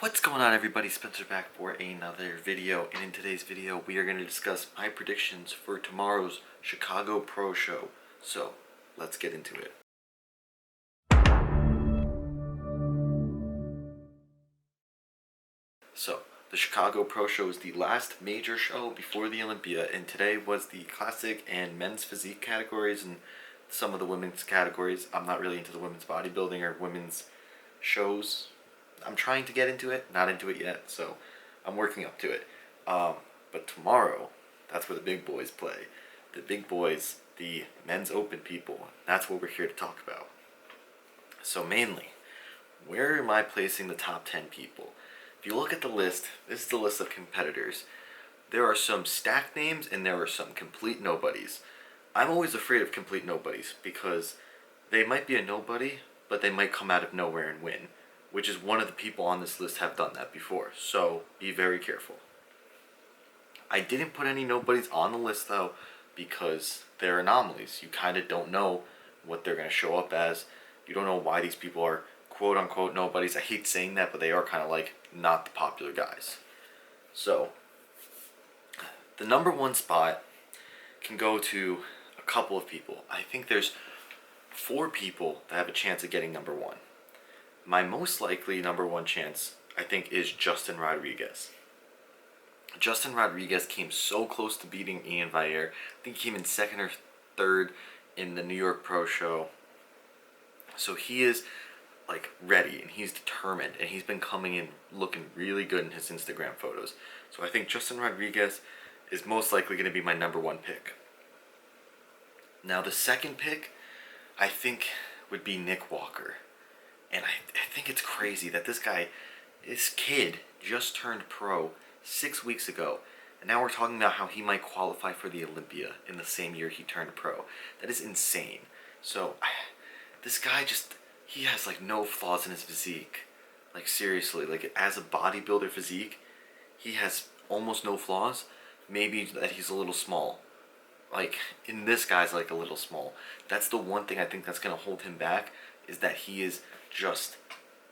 What's going on, everybody? Spencer back for another video, and in today's video we are going to discuss my predictions for tomorrow's Chicago Pro Show. So let's get into it. So the Chicago Pro Show is the last major show before the Olympia, and today was the classic and men's physique categories and some of the women's categories. I'm not really into the women's bodybuilding or women's shows. I'm trying to get into it, not into it yet, so I'm working up to it. But tomorrow, that's where the big boys play. The big boys, the men's open people, that's what we're here to talk about. So mainly, where am I placing the top 10 people? If you look at the list, this is the list of competitors. There are some stacked names and there are some complete nobodies. I'm always afraid of complete nobodies because they might be a nobody, but they might come out of nowhere and win, which is one of the people on this list have done that before, so be very careful. I didn't put any nobodies on the list though because they're anomalies. You kind of don't know what they're going to show up as. You don't know why these people are quote unquote nobodies. I hate saying that, but they are kind of like not the popular guys. So the number one spot can go to a couple of people. I think there's 4 people that have a chance of getting number one. My most likely number one chance, I think, is Justin Rodriguez. Justin Rodriguez came so close to beating Ian Valier. I think he came in second or third in the New York Pro Show. So he is like ready and he's determined, and he's been coming in looking really good in his Instagram photos. So I think Justin Rodriguez is most likely going to be my number one pick. Now the second pick, I think, would be Nick Walker. And I think it's crazy that this kid just turned pro 6 weeks ago. And now we're talking about how he might qualify for the Olympia in the same year he turned pro. That is insane. So, this guy he has like no flaws in his physique. Like seriously, like as a bodybuilder physique, he has almost no flaws. Maybe that he's a little small. Like, in this guy's like a little small. That's the one thing I think that's going to hold him back, is that he is just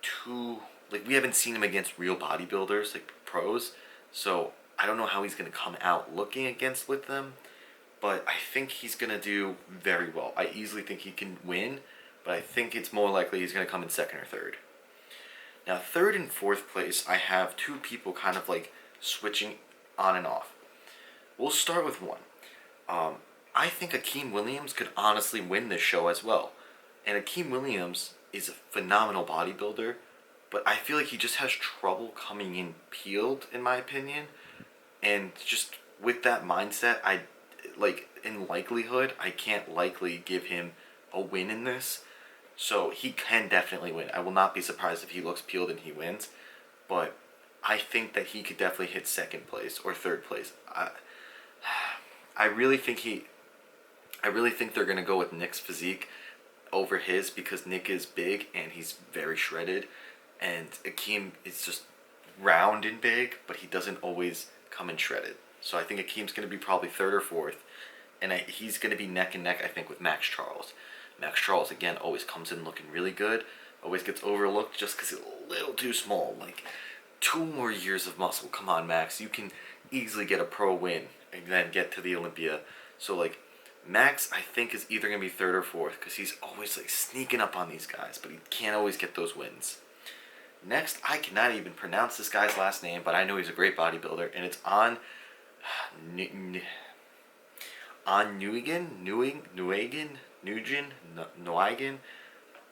too, like, we haven't seen him against real bodybuilders, like pros, so I don't know how he's going to come out looking against with them, but I think he's going to do very well. I easily think he can win, but I think it's more likely he's going to come in second or third. Now, third and fourth place, I have 2 people kind of like switching on and off. We'll start with one. I think Akeem Williams could honestly win this show as well. And Akeem Williams is a phenomenal bodybuilder, but I feel like he just has trouble coming in peeled, in my opinion. And just with that mindset, in likelihood, I can't likely give him a win in this. So he can definitely win. I will not be surprised if he looks peeled and he wins, but I think that he could definitely hit second place or third place. I really think they're going to go with Nick's physique over his, because Nick is big and he's very shredded, and Akeem is just round and big, but he doesn't always come in shredded. So I think Akeem's going to be probably third or fourth, and he's going to be neck and neck, I think, with Max Charles. Max Charles, again, always comes in looking really good, always gets overlooked just because he's a little too small. Like, 2 more years of muscle. Come on, Max. You can easily get a pro win and then get to the Olympia. So, like, Max, I think, is either going to be third or fourth because he's always like sneaking up on these guys, but he can't always get those wins. Next, I cannot even pronounce this guy's last name, but I know he's a great bodybuilder, and it's Nguyen.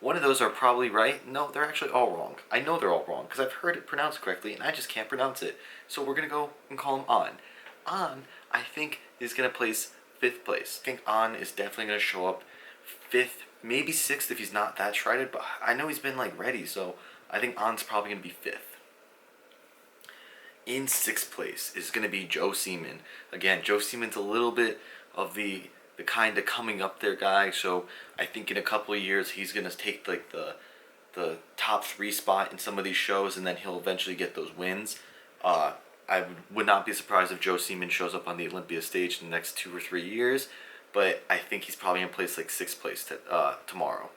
One of those are probably right. No, they're actually all wrong. I know they're all wrong because I've heard it pronounced correctly, and I just can't pronounce it. So we're going to go and call him An. An, I think, is going to place 5th place. I think An is definitely going to show up 5th, maybe 6th if he's not that shredded, but I know he's been like ready, so I think An's probably going to be 5th. In 6th place is going to be Joe Seaman. Again, Joe Seaman's a little bit of the kind of coming up there guy, so I think in a couple of years he's going to take like the top 3 spot in some of these shows, and then he'll eventually get those wins. I would not be surprised if Joe Seaman shows up on the Olympia stage in the next 2 or 3 years, but I think he's probably going to place like 6th place tomorrow.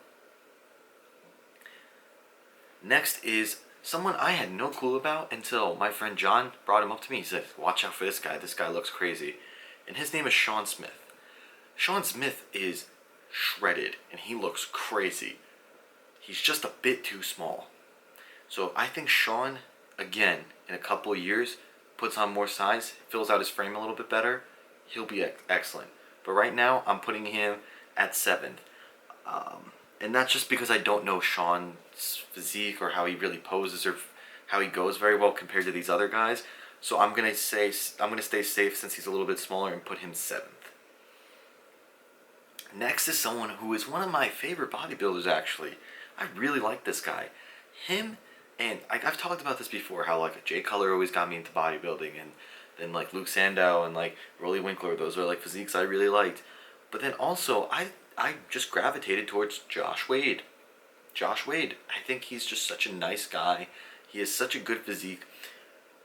Next is Someone I had no clue about until my friend John brought him up to me. He said, watch out for this guy. This guy looks crazy. And his name is Sean Smith. Sean Smith is shredded and he looks crazy. He's just a bit too small. So I think Sean, again, in a couple of years, puts on more size, fills out his frame a little bit better, he'll be excellent. But right now, I'm putting him at 7th. And that's just because I don't know Sean's physique or how he really poses or how he goes very well compared to these other guys. So I'm gonna stay safe since he's a little bit smaller and put him 7th. Next is someone who is one of my favorite bodybuilders actually. I really like this guy. Him and I've talked about this before, how like Jay Cutler always got me into bodybuilding, and then like Luke Sandow and like Rolly Winkler, those are like physiques I really liked. But then also I just gravitated towards Josh Wade. Josh Wade, I think he's just such a nice guy. He has such a good physique.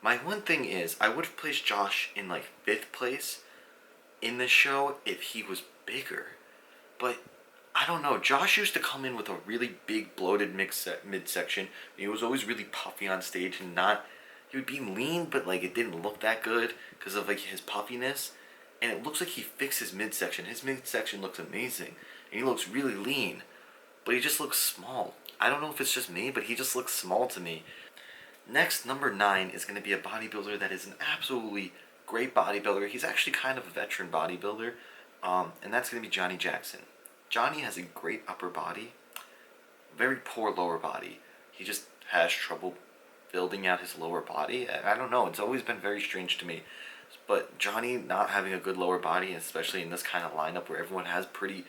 My one thing is, I would have placed Josh in like 5th place in this show if he was bigger. But I don't know, Josh used to come in with a really big bloated midsection. He was always really puffy on stage and he would be lean, but like it didn't look that good because of like his puffiness. And it looks like he fixed his midsection. His midsection looks amazing. And he looks really lean. But he just looks small. I don't know if it's just me, but he just looks small to me. Next, number 9 is going to be a bodybuilder that is an absolutely great bodybuilder. He's actually kind of a veteran bodybuilder. And that's going to be Johnny Jackson. Johnny has a great upper body. Very poor lower body. He just has trouble building out his lower body. I don't know. It's always been very strange to me. But Johnny not having a good lower body, especially in this kind of lineup where everyone has pretty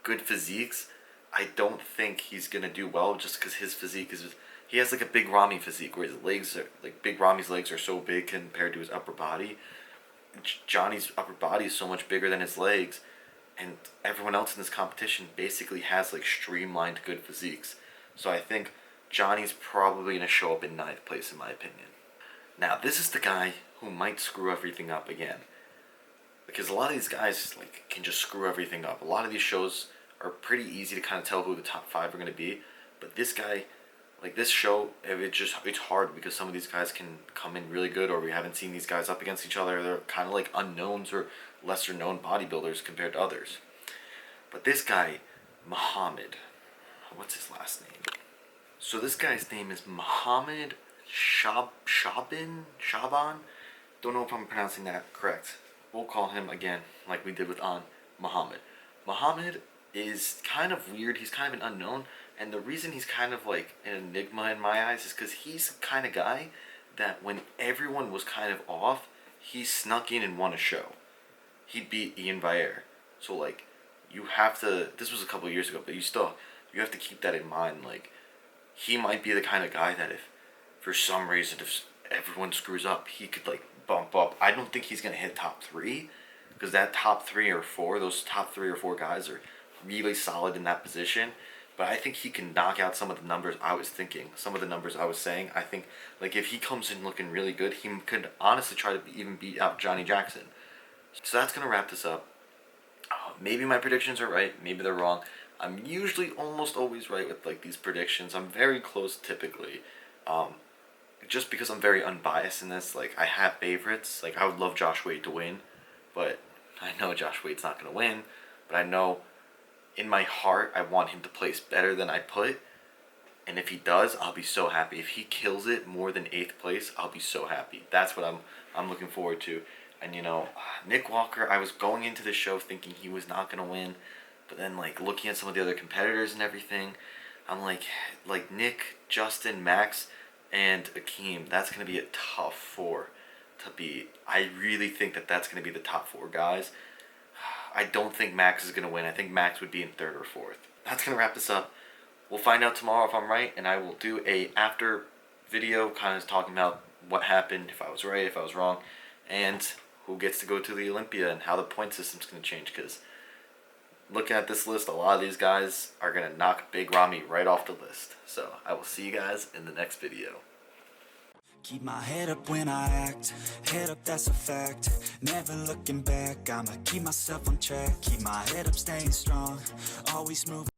good physiques, I don't think he's going to do well just because his physique is... He has like a Big Ramy physique where his legs are... Like Big Ramy's legs are so big compared to his upper body. Johnny's upper body is so much bigger than his legs. And everyone else in this competition basically has like streamlined good physiques. So I think Johnny's probably going to show up in 9th place in my opinion. Now this is the guy who might screw everything up again. Because a lot of these guys like can just screw everything up. A lot of these shows are pretty easy to kind of tell who the top 5 are going to be. But this guy, like this show, it's hard because some of these guys can come in really good, or we haven't seen these guys up against each other. They're kind of like unknowns or lesser known bodybuilders compared to others. But this guy, Muhammad, what's his last name? So this guy's name is Muhammad Shaban? Don't know if I'm pronouncing that correct. We'll call him again, like we did with Muhammad. Muhammad is kind of weird. He's kind of an unknown. And the reason he's kind of like an enigma in my eyes is because he's the kind of guy that when everyone was kind of off, he snuck in and won a show. He beat Ian Bayer. So like, you have to, this was a couple of years ago, but you have to keep that in mind. Like, he might be the kind of guy that if, for some reason, if everyone screws up, he could like bump up. I don't think he's going to hit top 3, because that top 3 or 4, those top 3 or 4 guys are really solid in that position. But I think he can knock out some of the numbers I was thinking, some of the numbers I was saying. I think like if he comes in looking really good, he could honestly try to even beat out Johnny Jackson. So that's going to wrap this up. Maybe my predictions are right, maybe they're wrong. I'm usually almost always right with like these predictions. I'm very close typically. Just because I'm very unbiased in this, like I have favorites. Like I would love Josh Wade to win, but I know Josh Wade's not going to win. But I know in my heart I want him to place better than I put. And if he does, I'll be so happy. If he kills it more than 8th place, I'll be so happy. That's what I'm looking forward to. And you know, Nick Walker, I was going into the show thinking he was not going to win. But then like looking at some of the other competitors and everything, I'm like Nick, Justin, Max, and Akeem, that's going to be a tough 4 to beat. I really think that that's going to be the top 4 guys. I don't think Max is going to win. I think Max would be in 3rd or 4th. That's going to wrap this up. We'll find out tomorrow if I'm right, and I will do a after video kind of talking about what happened, if I was right, if I was wrong, and who gets to go to the Olympia and how the point system's going to change, because looking at this list, a lot of these guys are going to knock Big Ramy right off the list. So I will see you guys in the next video. Keep my head up when I act, head up, that's a fact. Never looking back, I'ma keep myself on track. Keep my head up, staying strong, always moving.